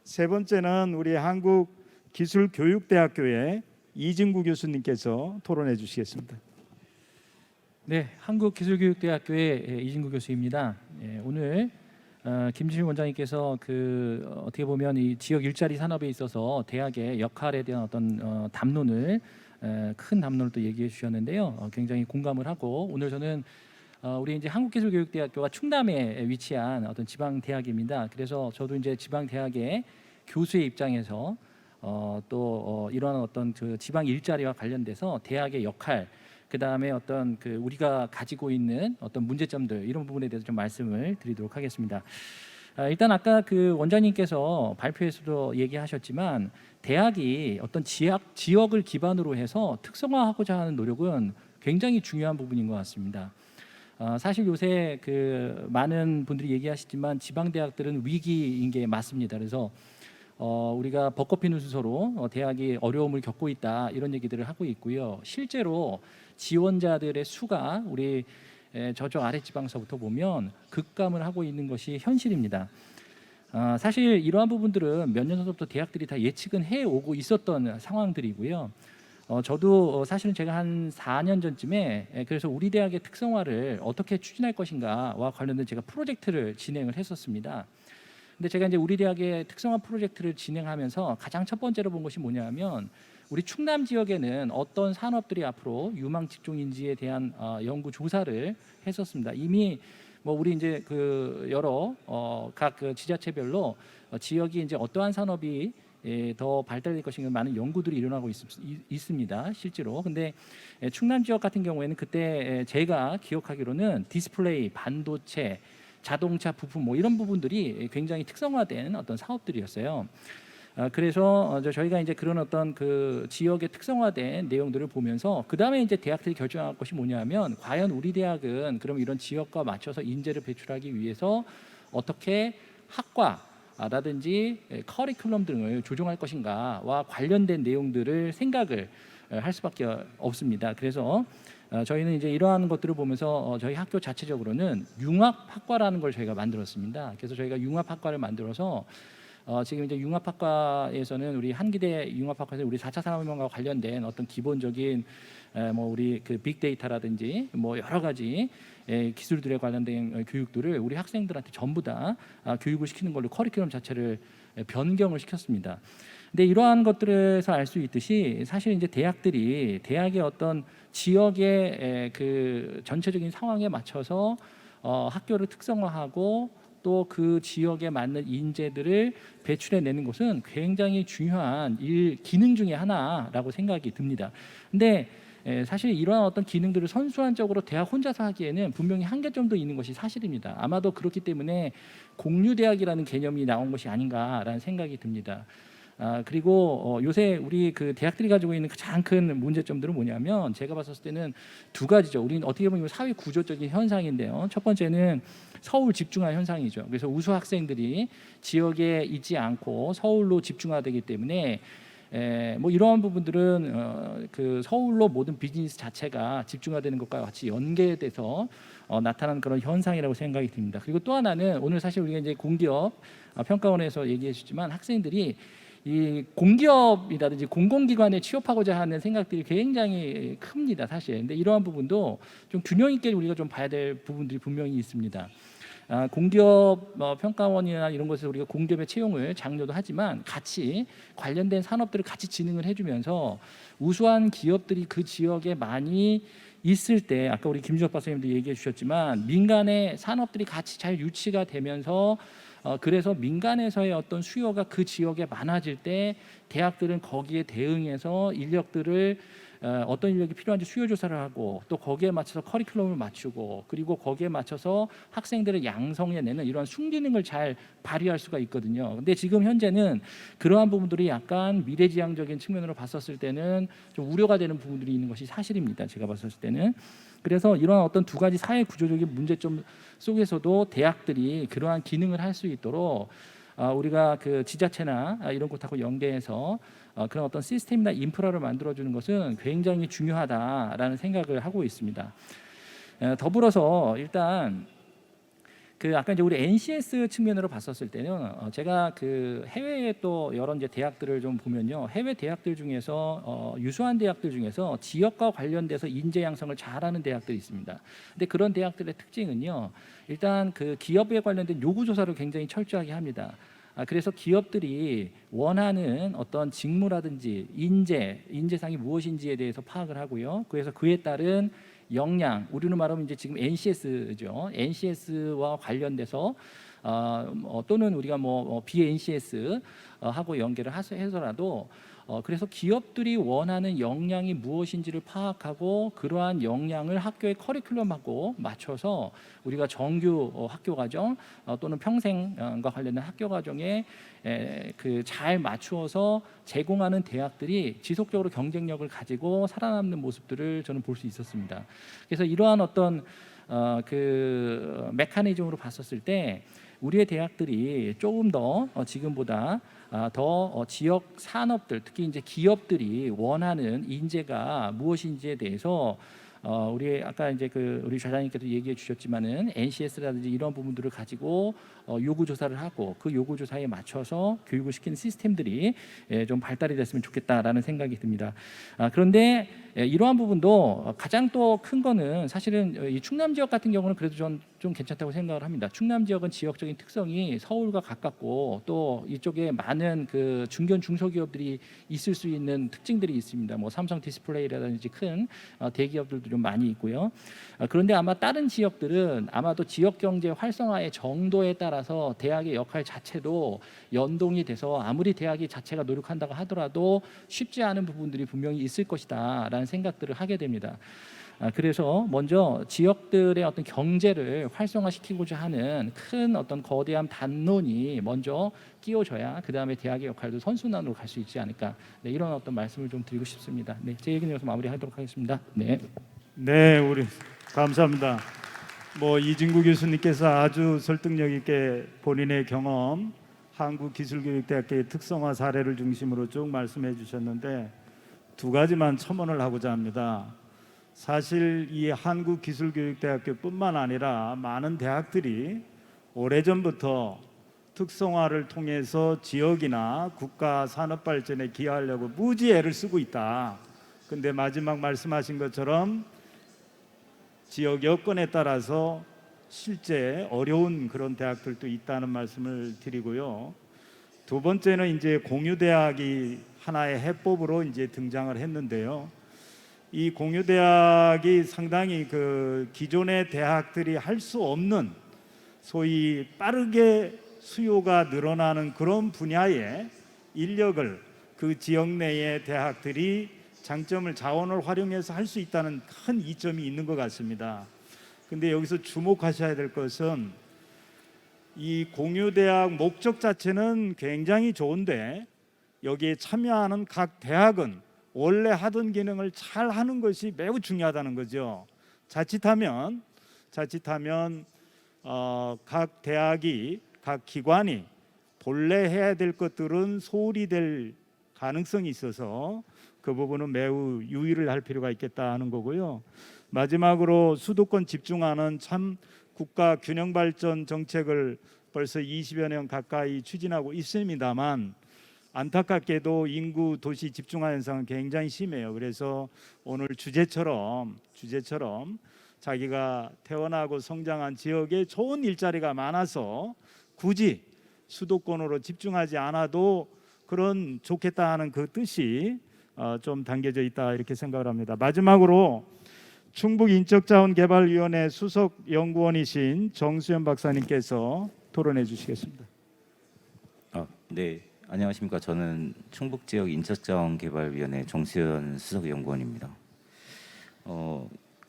세 번째는 우리 한국기술교육대학교의 이진구 교수님께서 토론해 주시겠습니다. 네, 한국기술교육대학교의 이진구 교수입니다. 오늘 김진실 원장님께서 어떻게 보면 이 지역 일자리 산업에 있어서 대학의 역할에 대한 어떤 큰 담론을 또 얘기해 주셨는데요. 굉장히 공감을 하고 오늘 저는 우리 이제 한국기술교육대학교가 충남에 위치한 어떤 지방 대학입니다. 그래서 저도 이제 지방 대학의 교수의 입장에서 이러한 어떤 지방 일자리와 관련돼서 대학의 역할, 그 다음에 어떤 우리가 가지고 있는 어떤 문제점들 이런 부분에 대해서 좀 말씀을 드리도록 하겠습니다. 일단 아까 원장님께서 발표에서도 얘기하셨지만 대학이 어떤 지역을 기반으로 해서 특성화하고자 하는 노력은 굉장히 중요한 부분인 것 같습니다. 사실 요새 많은 분들이 얘기하시지만 지방 대학들은 위기인 게 맞습니다. 그래서 우리가 벚꽃 피는 수소로 대학이 어려움을 겪고 있다 이런 얘기들을 하고 있고요. 실제로 지원자들의 수가 우리 저쪽 아랫지방서부터 보면 급감을 하고 있는 것이 현실입니다. 사실 이러한 부분들은 몇 년 전부터 대학들이 다 예측은 해오고 있었던 상황들이고요. 저도 사실은 제가 한 4년 전쯤에 그래서 우리 대학의 특성화를 어떻게 추진할 것인가와 관련된 제가 프로젝트를 진행을 했었습니다. 근데 제가 이제 우리 대학의 특성화 프로젝트를 진행하면서 가장 첫 번째로 본 것이 뭐냐면 우리 충남 지역에는 어떤 산업들이 앞으로 유망 직종 인지에 대한 연구 조사를 했었습니다. 이미 우리 이제 여러 각 지자체별로 지역이 이제 어떠한 산업이 더 발달될 것인가 많은 연구들이 일어나고 있습니다. 실제로. 근데 충남 지역 같은 경우에는 그때 제가 기억하기로는 디스플레이, 반도체, 자동차 부품 이런 부분들이 굉장히 특성화된 어떤 사업들이었어요. 그래서 저희가 이제 그런 어떤 그 지역의 특성화된 내용들을 보면서 그 다음에 이제 대학들이 결정할 것이 뭐냐면 과연 우리 대학은 그럼 이런 지역과 맞춰서 인재를 배출하기 위해서 어떻게 학과라든지 커리큘럼 등을 조정할 것인가와 관련된 내용들을 생각을 할 수밖에 없습니다. 그래서 저희는 이제 이러한 것들을 보면서 저희 학교 자체적으로는 융합학과라는 걸 저희가 만들었습니다. 그래서 저희가 융합학과를 만들어서 지금 이제 융합학과에서는 우리 한기대 융합학과에서 우리 4차 산업혁명과 관련된 어떤 기본적인 뭐 우리 그 빅데이터라든지 뭐 여러 가지 기술들에 관련된 교육들을 우리 학생들한테 전부 다 교육을 시키는 걸로 커리큘럼 자체를 변경을 시켰습니다. 근데 이러한 것들에서 알 수 있듯이 사실 이제 대학들이 대학의 어떤 지역의 그 전체적인 상황에 맞춰서 학교를 특성화하고 또 그 지역에 맞는 인재들을 배출해내는 것은 굉장히 중요한 기능 중에 하나라고 생각이 듭니다. 근데 사실 이러한 어떤 기능들을 선순환적으로 대학 혼자서 하기에는 분명히 한계점도 있는 것이 사실입니다. 아마도 그렇기 때문에 공유대학이라는 개념이 나온 것이 아닌가라는 생각이 듭니다. 그리고 요새 우리 그 대학들이 가지고 있는 가장 큰 문제점들은 뭐냐면 제가 봤을 때는 두 가지죠. 우리는 어떻게 보면 사회 구조적인 현상인데요. 첫 번째는 서울 집중화 현상이죠. 그래서 우수 학생들이 지역에 있지 않고 서울로 집중화되기 때문에 뭐 이러한 부분들은 그 서울로 모든 비즈니스 자체가 집중화되는 것과 같이 연계돼서 나타나는 그런 현상이라고 생각이 듭니다. 그리고 또 하나는 오늘 사실 우리가 이제 공기업 평가원에서 얘기해 주지만 학생들이 이 공기업이라든지 공공기관에 취업하고자 하는 생각들이 굉장히 큽니다, 사실. 근데 이러한 부분도 좀 균형 있게 우리가 좀 봐야 될 부분들이 분명히 있습니다. 공기업 평가원이나 이런 곳에서 우리가 공기업의 채용을 장려도 하지만 같이 관련된 산업들을 같이 진행을 해주면서 우수한 기업들이 그 지역에 많이 있을 때 아까 우리 김준혁 박사님도 얘기해 주셨지만 민간의 산업들이 같이 잘 유치가 되면서 그래서 민간에서의 어떤 수요가 그 지역에 많아질 때 대학들은 거기에 대응해서 인력들을 어떤 인력이 필요한지 수요 조사를 하고 또 거기에 맞춰서 커리큘럼을 맞추고 그리고 거기에 맞춰서 학생들을 양성해내는 이러한 순기능을 잘 발휘할 수가 있거든요. 근데 지금 현재는 그러한 부분들이 약간 미래지향적인 측면으로 봤었을 때는 좀 우려가 되는 부분들이 있는 것이 사실입니다. 제가 봤었을 때는. 그래서 이러한 어떤 두 가지 사회 구조적인 문제점 속에서도 대학들이 그러한 기능을 할 수 있도록 우리가 그 지자체나 이런 곳하고 연계해서 그런 어떤 시스템이나 인프라를 만들어주는 것은 굉장히 중요하다라는 생각을 하고 있습니다. 더불어서 일단 그 아까 이제 우리 NCS 측면으로 봤었을 때는 제가 그 해외에 또 여러 이제 대학들을 좀 보면요, 해외 대학들 중에서 유수한 대학들 중에서 지역과 관련돼서 인재 양성을 잘하는 대학들이 있습니다. 근데 그런 대학들의 특징은요, 일단 그 기업에 관련된 요구 조사를 굉장히 철저하게 합니다. 그래서 기업들이 원하는 어떤 직무라든지 인재상이 무엇인지에 대해서 파악을 하고요. 그래서 그에 따른 역량, 우리는 말하면 이제 지금 NCS죠. NCS와 관련돼서 또는 우리가 뭐 BNCS 하고 연계를 해서라도 그래서 기업들이 원하는 역량이 무엇인지를 파악하고 그러한 역량을 학교의 커리큘럼하고 맞춰서 우리가 정규 학교 과정 또는 평생과 관련된 학교 과정에 그 잘 맞추어서 제공하는 대학들이 지속적으로 경쟁력을 가지고 살아남는 모습들을 저는 볼 수 있었습니다. 그래서 이러한 어떤 그 메커니즘으로 봤었을 때 우리의 대학들이 조금 더 지금보다 더 지역 산업들, 특히 이제 기업들이 원하는 인재가 무엇인지에 대해서 우리 아까 이제 그 우리 좌장님께서 얘기해 주셨지만은 NCS라든지 이런 부분들을 가지고 요구 조사를 하고 그 요구 조사에 맞춰서 교육을 시키는 시스템들이 좀 발달이 됐으면 좋겠다라는 생각이 듭니다. 그런데 이러한 부분도 가장 또 큰 거는 사실은 이 충남 지역 같은 경우는 그래도 좀 괜찮다고 생각을 합니다. 충남 지역은 지역적인 특성이 서울과 가깝고 또 이쪽에 많은 그 중견 중소기업들이 있을 수 있는 특징들이 있습니다. 뭐 삼성 디스플레이라든지 큰 대기업들도 좀 많이 있고요. 그런데 아마 다른 지역들은 아마도 지역 경제 활성화의 정도에 따라서 대학의 역할 자체도 연동이 돼서 아무리 대학이 자체가 노력한다고 하더라도 쉽지 않은 부분들이 분명히 있을 것이다라는 생각들을 하게 됩니다. 그래서 먼저 지역들의 어떤 경제를 활성화시키고자 하는 큰 어떤 거대한 반론이 먼저 끼워져야 그 다음에 대학의 역할도 선순환으로 갈 수 있지 않을까. 네, 이런 어떤 말씀을 좀 드리고 싶습니다. 네, 제 얘기는 여기서 마무리하도록 하겠습니다. 네. 네, 우리 감사합니다. 뭐 이진구 교수님께서 아주 설득력 있게 본인의 경험, 한국기술교육대학교의 특성화 사례를 중심으로 쭉 말씀해 주셨는데 두 가지만 첨언을 하고자 합니다. 사실 이 한국기술교육대학교뿐만 아니라 많은 대학들이 오래전부터 특성화를 통해서 지역이나 국가 산업 발전에 기여하려고 무지 애를 쓰고 있다. 근데 마지막 말씀하신 것처럼 지역 여건에 따라서 실제 어려운 그런 대학들도 있다는 말씀을 드리고요. 두 번째는 이제 공유대학이 하나의 해법으로 이제 등장을 했는데요. 이 공유대학이 상당히 그 기존의 대학들이 할 수 없는 소위 빠르게 수요가 늘어나는 그런 분야의 인력을 그 지역 내의 대학들이 장점을 자원을 활용해서 할 수 있다는 큰 이점이 있는 것 같습니다. 근데 여기서 주목하셔야 될 것은 이 공유대학 목적 자체는 굉장히 좋은데 여기에 참여하는 각 대학은 원래 하던 기능을 잘 하는 것이 매우 중요하다는 거죠. 자칫하면 각 대학이 각 기관이 본래 해야 될 것들은 소홀히 될 가능성이 있어서 그 부분은 매우 유의를 할 필요가 있겠다 하는 거고요. 마지막으로 수도권 집중하는 참 국가 균형 발전 정책을 벌써 20여 년 가까이 추진하고 있습니다만 안타깝게도 인구 도시 집중화 현상은 굉장히 심해요. 그래서 오늘 주제처럼 자기가 태어나고 성장한 지역에 좋은 일자리가 많아서 굳이 수도권으로 집중하지 않아도 그런 좋겠다 하는 그 뜻이 좀 담겨져 있다 이렇게 생각을 합니다. 마지막으로 충북인적자원개발위원회 수석 연구원이신 정수현 박사님께서 토론해 주시겠습니다. 네, 안녕하십니까. 저는 충북지역 인적자원개발위원회 정수현 수석 연구원입니다.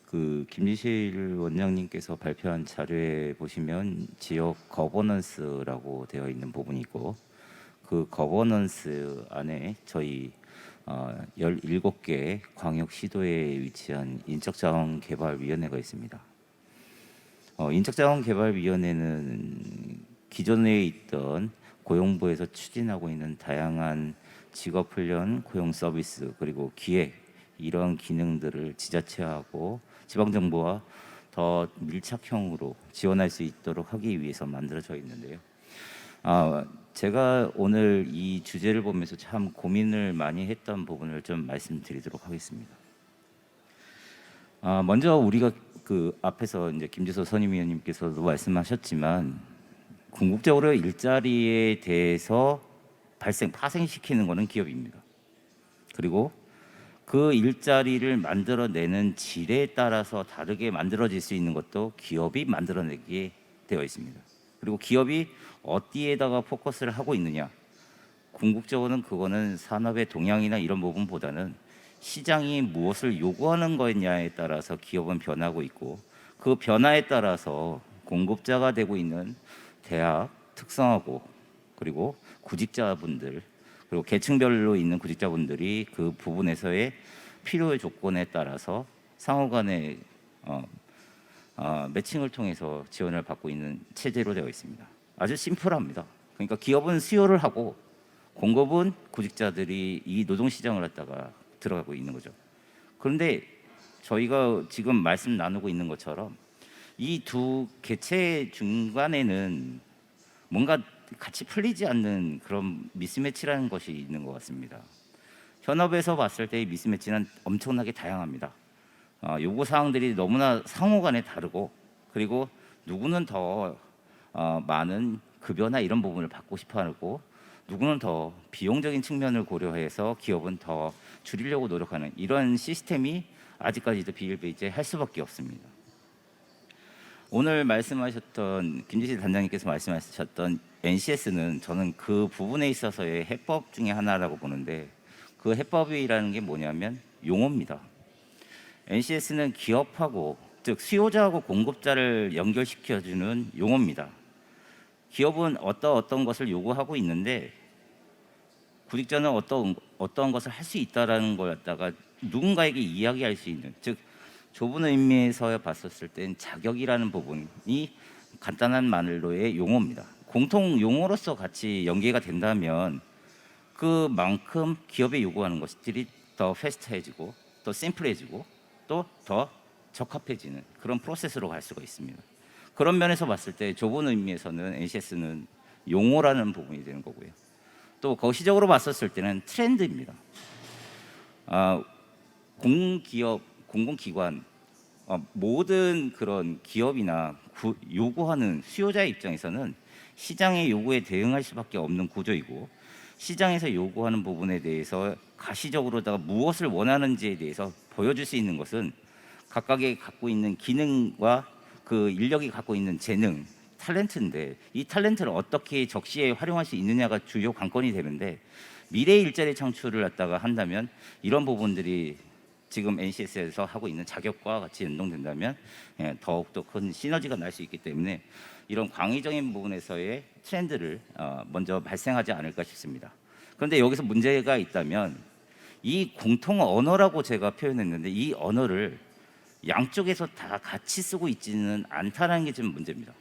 그 김지실 원장님께서 발표한 자료에 보시면 지역 거버넌스라고 되어 있는 부분이 있고 그 거버넌스 안에 저희 17개 광역시도에 위치한 인적자원개발위원회가 있습니다. 인적자원개발위원회는 기존에 있던 고용부에서 추진하고 있는 다양한 직업훈련, 고용 서비스 그리고 기획 이런 기능들을 지자체하고 지방정부와 더 밀착형으로 지원할 수 있도록 하기 위해서 만들어져 있는데요. 제가 오늘 이 주제를 보면서 참 고민을 많이 했던 부분을 좀 말씀드리도록 하겠습니다. 먼저 우리가 그 앞에서 이제 김주서 선임위원님께서도 말씀하셨지만 궁극적으로 일자리에 대해서 파생시키는 것은 기업입니다. 그리고 그 일자리를 만들어내는 질에 따라서 다르게 만들어질 수 있는 것도 기업이 만들어내게 되어 있습니다. 그리고 기업이 어디에다가 포커스를 하고 있느냐, 궁극적으로는 그거는 산업의 동향이나 이런 부분보다는 시장이 무엇을 요구하는 거냐에 따라서 기업은 변하고 있고 그 변화에 따라서 공급자가 되고 있는 대학, 특성화고 그리고 구직자분들 그리고 계층별로 있는 구직자분들이 그 부분에서의 필요의 조건에 따라서 상호간의 매칭을 통해서 지원을 받고 있는 체제로 되어 있습니다. 아주 심플합니다. 그러니까 기업은 수요를 하고 공급은 구직자들이 이 노동시장을 갖다가 들어가고 있는 거죠. 그런데 저희가 지금 말씀 나누고 있는 것처럼 이 두 개체 중간에는 뭔가 같이 풀리지 않는 그런 미스매치라는 것이 있는 것 같습니다. 현업에서 봤을 때 이 미스매치는 엄청나게 다양합니다. 요구 사항들이 너무나 상호간에 다르고 그리고 누구는 더 많은 급여나 이런 부분을 받고 싶어하고 누구는 더 비용적인 측면을 고려해서 기업은 더 줄이려고 노력하는 이런 시스템이 아직까지도 비일비재할 수밖에 없습니다. 오늘 말씀하셨던 김지실 단장님께서 말씀하셨던 NCS는 저는 그 부분에 있어서의 해법 중에 하나라고 보는데 그 해법이라는 게 뭐냐면 용어입니다. NCS는 기업하고 즉 수요자하고 공급자를 연결시켜주는 용어입니다. 기업은 어떤 것을 요구하고 있는데 구직자는 어떤 것을 할 수 있다라는 걸 갖다가 누군가에게 이야기할 수 있는, 즉 좁은 의미에서 봤었을 땐 자격이라는 부분이 간단한 말로의 용어입니다. 공통 용어로서 같이 연계가 된다면 그만큼 기업에 요구하는 것들이 더 패스트해지고 더 심플해지고 또 더 적합해지는 그런 프로세스로 갈 수가 있습니다. 그런 면에서 봤을 때 좁은 의미에서는 NCS는 용어라는 부분이 되는 거고요. 또 거시적으로 봤었을 때는 트렌드입니다. 공기업, 공공기관, 모든 그런 기업이나 요구하는 수요자의 입장에서는 시장의 요구에 대응할 수밖에 없는 구조이고, 시장에서 요구하는 부분에 대해서 가시적으로다가 무엇을 원하는지에 대해서 보여줄 수 있는 것은 각각의 갖고 있는 기능과 그 인력이 갖고 있는 재능, 탤런트인데 이 탤런트를 어떻게 적시에 활용할 수 있느냐가 주요 관건이 되는데, 미래 일자리 창출을 갖다가 한다면 이런 부분들이 지금 NCS에서 하고 있는 자격과 같이 연동된다면 더욱더 큰 시너지가 날 수 있기 때문에 이런 광의적인 부분에서의 트렌드를 먼저 발생하지 않을까 싶습니다. 그런데 여기서 문제가 있다면 이 공통 언어라고 제가 표현했는데 이 언어를 양쪽에서 다 같이 쓰고 있지는 않다는 게 좀 문제입니다.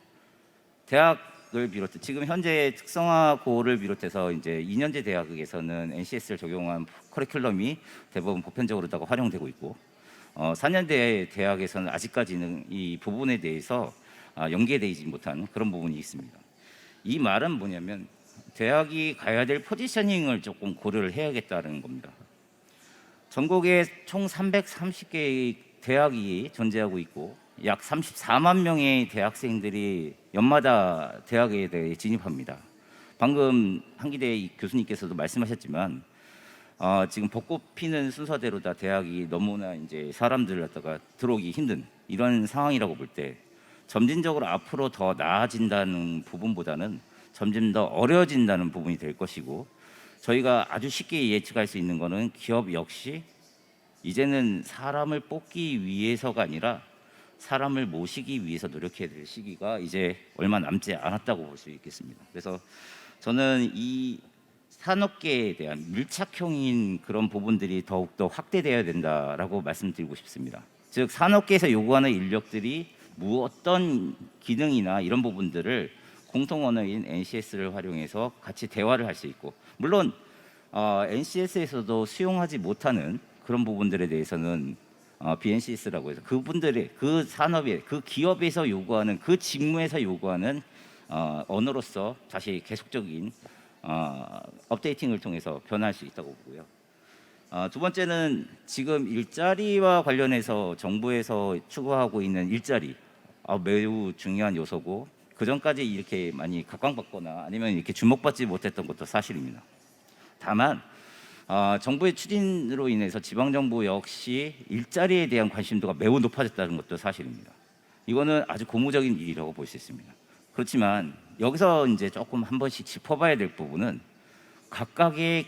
대학을 비롯해 지금 현재 특성화고를 비롯해서 이제 2년제 대학에서는 NCS를 적용한 커리큘럼이 대부분 보편적으로다가 활용되고 있고 4년제 대학에서는 아직까지는 이 부분에 대해서 연계되지 못한 그런 부분이 있습니다. 이 말은 뭐냐면 대학이 가야 될 포지셔닝을 조금 고려를 해야겠다는 겁니다. 전국에 총 330개의 대학이 존재하고 있고 약 34만 명의 대학생들이 연마다 대학에 대해 진입합니다. 방금 한기대 교수님께서도 말씀하셨지만 지금 벚꽃 피는 순서대로다 대학이 너무나 이제 사람들 갖다가 들어오기 힘든 이런 상황이라고 볼 때 점진적으로 앞으로 더 나아진다는 부분보다는 점점 더 어려워진다는 부분이 될 것이고, 저희가 아주 쉽게 예측할 수 있는 거는 기업 역시 이제는 사람을 뽑기 위해서가 아니라 사람을 모시기 위해서 노력해야 될 시기가 이제 얼마 남지 않았다고 볼 수 있겠습니다. 그래서 저는 이 산업계에 대한 밀착형인 그런 부분들이 더욱더 확대되어야 된다라고 말씀드리고 싶습니다. 즉 산업계에서 요구하는 인력들이 어떤 기능이나 이런 부분들을 공통 언어인 NCS를 활용해서 같이 대화를 할 수 있고, 물론 NCS에서도 수용하지 못하는 그런 부분들에 대해서는 BNCS라고 해서 그분들의 그 산업의 그 기업에서 요구하는 그 직무에서 요구하는 언어로서 다시 계속적인 업데이팅을 통해서 변화할 수 있다고 보고요. 두 번째는 지금 일자리와 관련해서 정부에서 추구하고 있는 일자리 매우 중요한 요소고, 그 전까지 이렇게 많이 각광받거나 아니면 이렇게 주목받지 못했던 것도 사실입니다. 다만 정부의 추진으로 인해서 지방정부 역시 일자리에 대한 관심도가 매우 높아졌다는 것도 사실입니다. 이거는 아주 고무적인 일이라고 볼 수 있습니다. 그렇지만 여기서 이제 조금 한 번씩 짚어봐야 될 부분은 각각의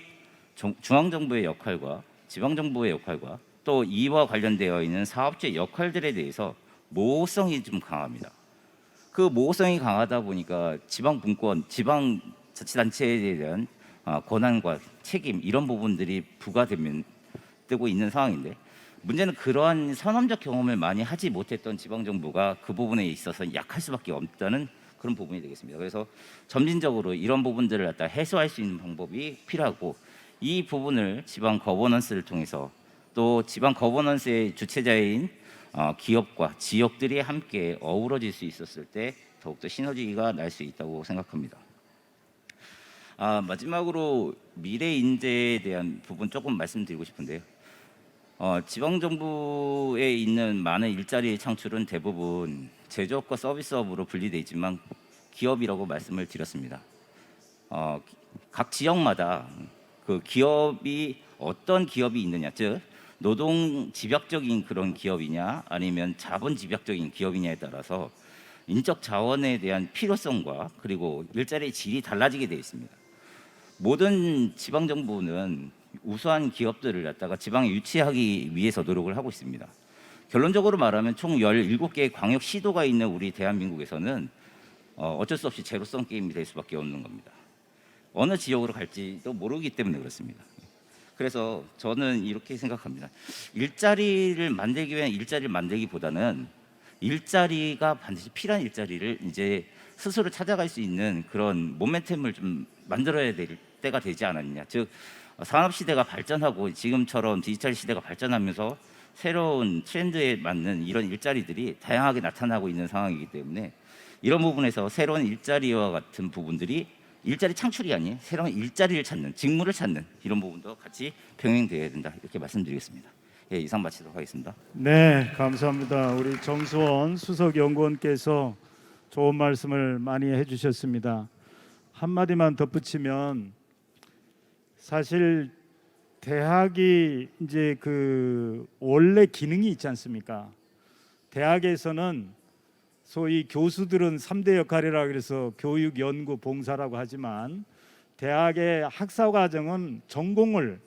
중앙정부의 역할과 지방정부의 역할과 또 이와 관련되어 있는 사업주의 역할들에 대해서 모호성이 좀 강합니다. 그 모호성이 강하다 보니까 지방분권, 지방자치단체에 대한 권한과 책임 이런 부분들이 부과되고 있는 상황인데, 문제는 그러한 선언적 경험을 많이 하지 못했던 지방정부가 그 부분에 있어서 약할 수밖에 없다는 그런 부분이 되겠습니다. 그래서 점진적으로 이런 부분들을 갖다 해소할 수 있는 방법이 필요하고, 이 부분을 지방 거버넌스를 통해서 또 지방 거버넌스의 주체자인 기업과 지역들이 함께 어우러질 수 있었을 때 더욱더 시너지가 날 수 있다고 생각합니다. 마지막으로 미래 인재에 대한 부분 조금 말씀드리고 싶은데요. 지방 정부에 있는 많은 일자리 창출은 대부분 제조업과 서비스업으로 분리되어 있지만 기업이라고 말씀을 드렸습니다. 각 지역마다 그 기업이 어떤 기업이 있느냐, 즉 노동 집약적인 그런 기업이냐 아니면 자본 집약적인 기업이냐에 따라서 인적 자원에 대한 필요성과 그리고 일자리의 질이 달라지게 되어 있습니다. 모든 지방 정부는 우수한 기업들을 갖다가 지방에 유치하기 위해서 노력을 하고 있습니다. 결론적으로 말하면 총 17개의 광역 시도가 있는 우리 대한민국에서는 어쩔 수 없이 제로섬 게임이 될 수밖에 없는 겁니다. 어느 지역으로 갈지도 모르기 때문에 그렇습니다. 그래서 저는 이렇게 생각합니다. 일자리를 만들기 위한 일자리를 만들기보다는 일자리가 반드시 필요한 일자리를 이제 스스로 찾아갈 수 있는 그런 모멘텀을 좀 만들어야 될 때가 되지 않았느냐. 즉 산업 시대가 발전하고 지금처럼 디지털 시대가 발전하면서 새로운 트렌드에 맞는 이런 일자리들이 다양하게 나타나고 있는 상황이기 때문에 이런 부분에서 새로운 일자리와 같은 부분들이 일자리 창출이 아닌 새로운 일자리를 찾는, 직무를 찾는 이런 부분도 같이 병행되어야 된다, 이렇게 말씀드리겠습니다. 예, 이상 마치도록 하겠습니다. 네, 감사합니다. 우리 정수원 수석 연구원께서 좋은 말씀을 많이 해주셨습니다. 한마디만 덧붙이면 사실 대학이 이제 그 원래 기능이 있지 않습니까? 대학에서는 소위 교수들은 3대 역할이라 그래서 교육, 연구, 봉사라고 하지만 대학의 학사 과정은 전공을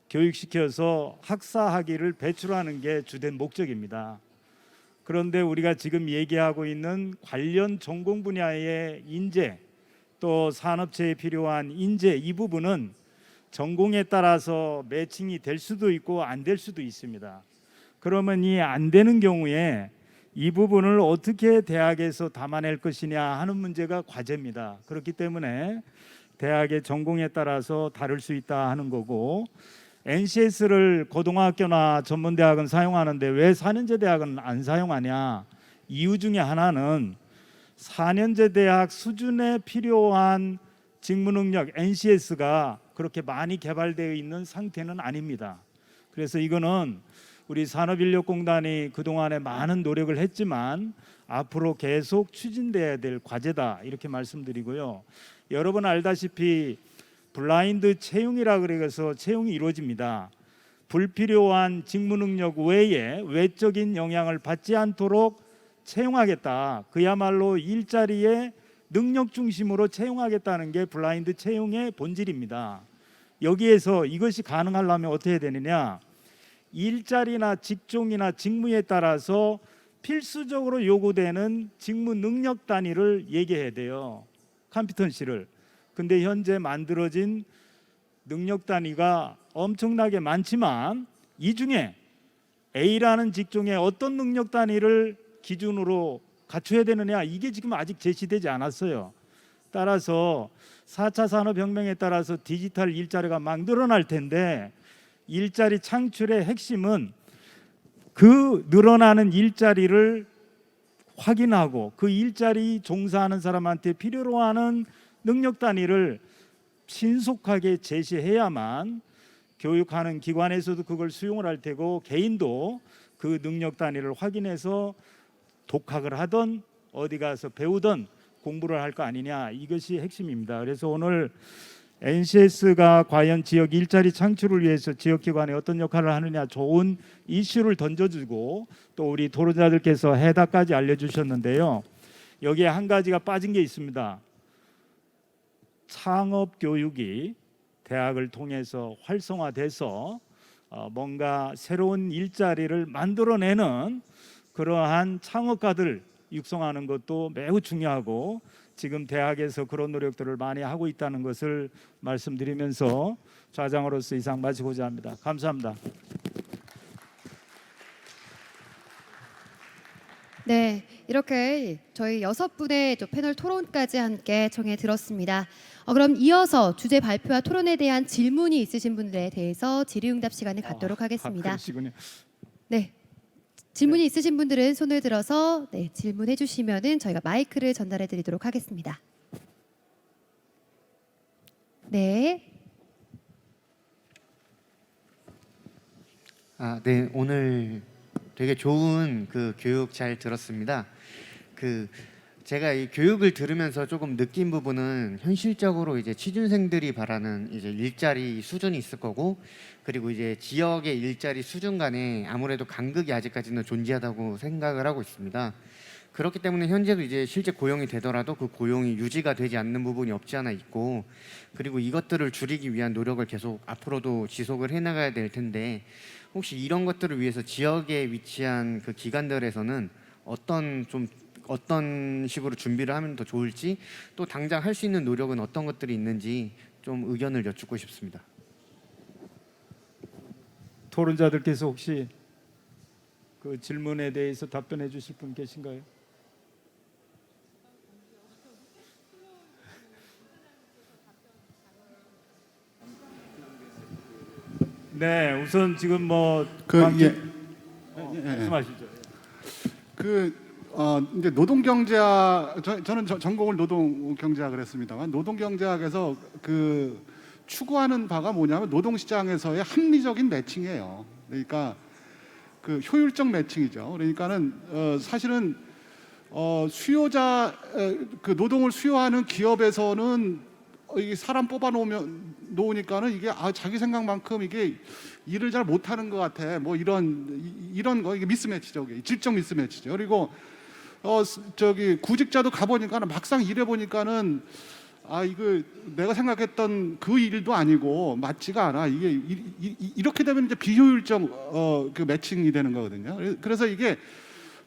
교육시켜서 학사 학위를 배출하는 게 주된 목적입니다. 그런데 우리가 지금 얘기하고 있는 관련 전공 분야의 인재, 또 산업체에 필요한 인재, 이 부분은 전공에 따라서 매칭이 될 수도 있고 안 될 수도 있습니다. 그러면 이 안 되는 경우에 이 부분을 어떻게 대학에서 담아낼 것이냐 하는 문제가 과제입니다. 그렇기 때문에 대학의 전공에 따라서 다를 수 있다 하는 거고, NCS를 고등학교나 전문대학은 사용하는데 왜 4년제 대학은 안 사용하냐? 이유 중에 하나는 4년제 대학 수준에 필요한 직무 능력 NCS가 그렇게 많이 개발되어 있는 상태는 아닙니다. 그래서 이거는 우리 산업인력공단이 그동안에 많은 노력을 했지만 앞으로 계속 추진돼야 될 과제다, 이렇게 말씀드리고요. 여러분 알다시피 블라인드 채용이라 그래서 채용이 이루어집니다. 불필요한 직무 능력 외에 외적인 영향을 받지 않도록 채용하겠다. 그야말로 일자리에 능력 중심으로 채용하겠다는 게 블라인드 채용의 본질입니다. 여기에서 이것이 가능하려면 어떻게 해야 되느냐? 일자리나 직종이나 직무에 따라서 필수적으로 요구되는 직무 능력 단위를 얘기해야 돼요. 컴피턴시를. 근데 현재 만들어진 능력 단위가 엄청나게 많지만 이 중에 A라는 직종의 어떤 능력 단위를 기준으로 갖춰야 되느냐, 이게 지금 아직 제시되지 않았어요. 따라서 4차 산업혁명에 따라서 디지털 일자리가 막 늘어날 텐데 일자리 창출의 핵심은 그 늘어나는 일자리를 확인하고 그 일자리 종사하는 사람한테 필요로 하는 능력 단위를 신속하게 제시해야만 교육하는 기관에서도 그걸 수용을 할 테고 개인도 그 능력 단위를 확인해서 독학을 하던 어디 가서 배우던 공부를 할 거 아니냐, 이것이 핵심입니다. 그래서 오늘 NCS가 과연 지역 일자리 창출을 위해서 지역기관에 어떤 역할을 하느냐, 좋은 이슈를 던져주고 또 우리 토론자들께서 해답까지 알려주셨는데요. 여기에 한 가지가 빠진 게 있습니다. 창업 교육이 대학을 통해서 활성화돼서 뭔가 새로운 일자리를 만들어내는 그러한 창업가들 육성하는 것도 매우 중요하고 지금 대학에서 그런 노력들을 많이 하고 있다는 것을 말씀드리면서 좌장으로서 이상 마치고자 합니다. 감사합니다. 네, 이렇게 저희 6분의 패널 토론까지 함께 청해 들었습니다. 그럼 이어서 주제 발표와 토론에 대한 질문이 있으신 분들에 대해서 질의응답 시간을 갖도록 하겠습니다. 그러시군요. 네, 질문이 있으신 분들은 손을 들어서 질문해 주시면은 저희가 마이크를 전달해 드리도록 하겠습니다. 네. 네, 오늘 되게 좋은 그 교육 잘 들었습니다. 제가 이 교육을 들으면서 조금 느낀 부분은 현실적으로 이제 취준생들이 바라는 이제 일자리 수준이 있을 거고, 그리고 이제 지역의 일자리 수준 간에 아무래도 간극이 아직까지는 존재하다고 생각을 하고 있습니다. 그렇기 때문에 현재도 이제 실제 고용이 되더라도 그 고용이 유지가 되지 않는 부분이 없지 않아 있고, 그리고 이것들을 줄이기 위한 노력을 계속 앞으로도 지속을 해나가야 될 텐데, 혹시 이런 것들을 위해서 지역에 위치한 그 기관들에서는 어떤 식으로 준비를 하면 더 좋을지, 또 당장 할 수 있는 노력은 어떤 것들이 있는지 좀 의견을 여쭙고 싶습니다. 토론자들께서 혹시 그 질문에 대해서 답변해 주실 분 계신가요? 네, 우선 지금 뭐 말씀하시죠. 이제 노동경제학, 저는 전공을 노동경제학을 했습니다만, 노동경제학에서 그 추구하는 바가 뭐냐면 노동시장에서의 합리적인 매칭이에요. 그러니까 그 효율적 매칭이죠. 그러니까는 사실은 그 노동을 수요하는 기업에서는 이게 사람 뽑아 놓으니까는 이게 자기 생각만큼 이게 일을 잘 못하는 것 같아. 뭐 이런 거, 이게 미스매치죠. 이게 질적 미스매치죠. 그리고 구직자도 가보니까는 막상 일해 보니까는 이거 내가 생각했던 그 일도 아니고 맞지가 않아. 이게 이렇게 되면 이제 비효율적 그 매칭이 되는 거거든요. 그래서 이게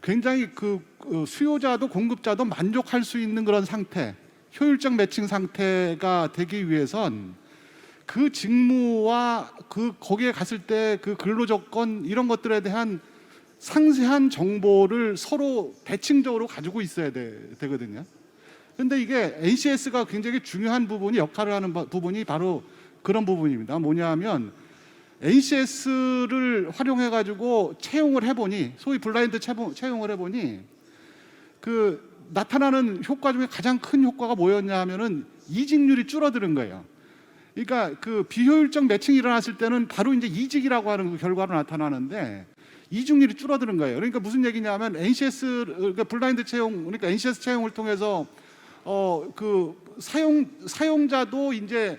굉장히 그 수요자도 공급자도 만족할 수 있는 그런 상태, 효율적 매칭 상태가 되기 위해선 그 직무와 거기에 갔을 때 그 근로 조건 이런 것들에 대한 상세한 정보를 서로 대칭적으로 가지고 있어야 되거든요. 근데 이게 NCS가 굉장히 중요한 부분이, 역할을 하는 부분이 바로 그런 부분입니다. 뭐냐면 NCS를 활용해 가지고 채용을 해보니, 소위 블라인드 채용을 해보니 그 나타나는 효과 중에 가장 큰 효과가 뭐였냐 하면은 이직률이 줄어드는 거예요. 그러니까 그 비효율적 매칭이 일어났을 때는 바로 이제 이직이라고 하는 그 결과로 나타나는데 이직률이 줄어드는 거예요. 그러니까 무슨 얘기냐면 NCS, 그러니까 블라인드 채용, 그러니까 NCS 채용을 통해서 그 사용자도 이제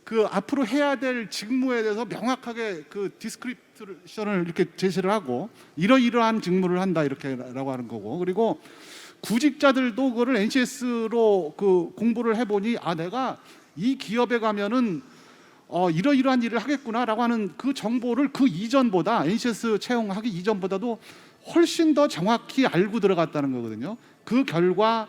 그 앞으로 해야 될 직무에 대해서 명확하게 그 디스크립션을 이렇게 제시를 하고 이러이러한 직무를 한다 이렇게라고 하는 거고, 그리고 구직자들도 그거를 NCS로 그 공부를 해보니 내가 이 기업에 가면은 이러이러한 일을 하겠구나라고 하는 그 정보를 그 이전보다, NCS 채용하기 이전보다도 훨씬 더 정확히 알고 들어갔다는 거거든요. 그 결과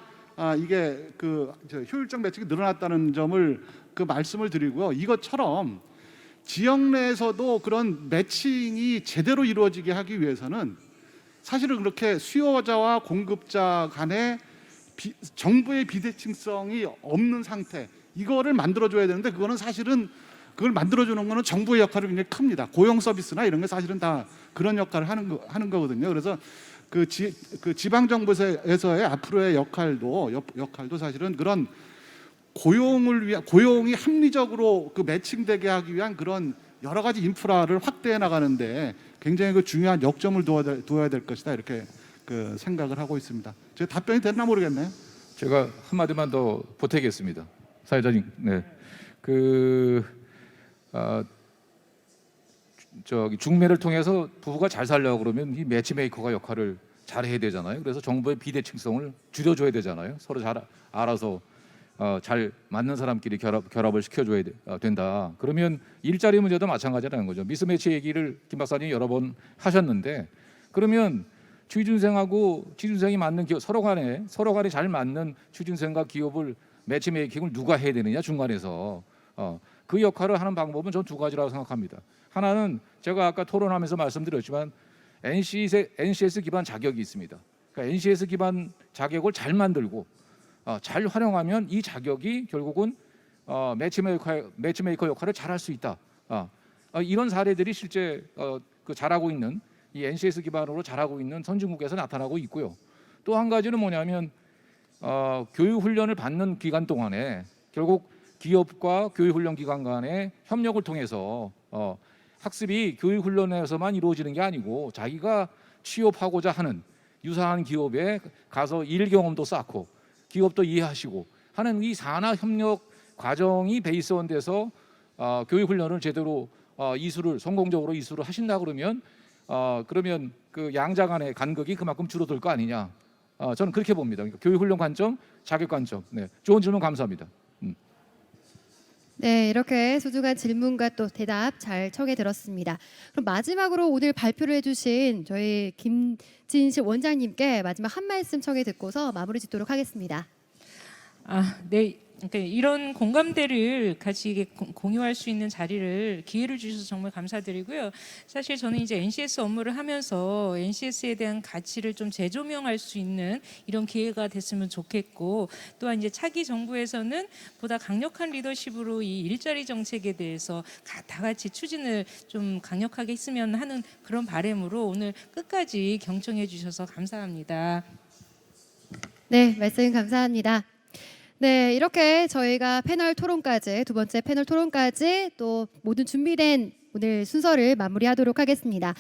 이게 그 효율적 매칭이 늘어났다는 점을 그 말씀을 드리고요. 이것처럼 지역 내에서도 그런 매칭이 제대로 이루어지게 하기 위해서는 사실은 그렇게 수요자와 공급자 간의 정보의 비대칭성이 없는 상태, 이거를 만들어줘야 되는데, 그거는 사실은 그걸 만들어주는 거는 정부의 역할이 굉장히 큽니다. 고용 서비스나 이런 게 사실은 다 그런 역할을 하는 거거든요. 그래서 그 지방 정부에서의 앞으로의 역할도 사실은 그런 고용이 합리적으로 그 매칭되게 하기 위한 그런 여러 가지 인프라를 확대해 나가는데 굉장히 그 중요한 역점을 두어야 될 것이다, 이렇게 그 생각을 하고 있습니다. 제 답변이 됐나 모르겠네요. 제가 한마디만 더 보태겠습니다. 사회자님, 네, 중매를 통해서 부부가 잘 살려고 그러면 이 매치메이커가 역할을 잘 해야 되잖아요. 그래서 정부의 비대칭성을 줄여줘야 되잖아요. 서로 잘 알아서 잘 맞는 사람끼리 결합을 시켜줘야 된다. 그러면 일자리 문제도 마찬가지라는 거죠. 미스매치 얘기를 김 박사님 여러 번 하셨는데, 그러면 취준생이 맞는 기업, 서로 간에 잘 맞는 취준생과 기업을 매치메이킹을 누가 해야 되느냐, 중간에서 그 역할을 하는 방법은 전 두 가지라고 생각합니다. 하나는 제가 아까 토론하면서 말씀드렸지만 NCS 기반 자격이 있습니다. 그러니까 NCS 기반 자격을 잘 만들고 잘 활용하면 이 자격이 결국은 매치메이커 역할을 잘할 수 있다. 이런 사례들이 실제 그 잘하고 있는, 이 NCS 기반으로 잘하고 있는 선진국에서 나타나고 있고요. 또 한 가지는 뭐냐면 교육 훈련을 받는 기간 동안에 결국 기업과 교육 훈련 기관 간의 협력을 통해서 학습이 교육 훈련에서만 이루어지는 게 아니고 자기가 취업하고자 하는 유사한 기업에 가서 일 경험도 쌓고 기업도 이해하시고 하는 이 산하 협력 과정이 베이스원 돼서 교육 훈련을 제대로 성공적으로 이수를 하신다 그러면 그 양자 간의 간극이 그만큼 줄어들 거 아니냐. 저는 그렇게 봅니다. 그러니까 교육 훈련 관점, 자격 관점. 네, 좋은 질문 감사합니다. 네, 이렇게 소중한 질문과 또 대답 잘 청해 들었습니다. 그럼 마지막으로 오늘 발표를 해주신 저희 김진실 원장님께 마지막 한 말씀 청해 듣고서 마무리 짓도록 하겠습니다. 네. 그러니까 이런 공감대를 같이 이게 공유할 수 있는 자리를 기회를 주셔서 정말 감사드리고요. 사실 저는 이제 NCS 업무를 하면서 NCS에 대한 가치를 좀 재조명할 수 있는 이런 기회가 됐으면 좋겠고, 또한 이제 차기 정부에서는 보다 강력한 리더십으로 이 일자리 정책에 대해서 다 같이 추진을 좀 강력하게 했으면 하는 그런 바람으로 오늘 끝까지 경청해 주셔서 감사합니다. 네, 말씀 감사합니다. 네, 이렇게 저희가 패널 토론까지, 두 번째 패널 토론까지 또 모든 준비된 오늘 순서를 마무리하도록 하겠습니다.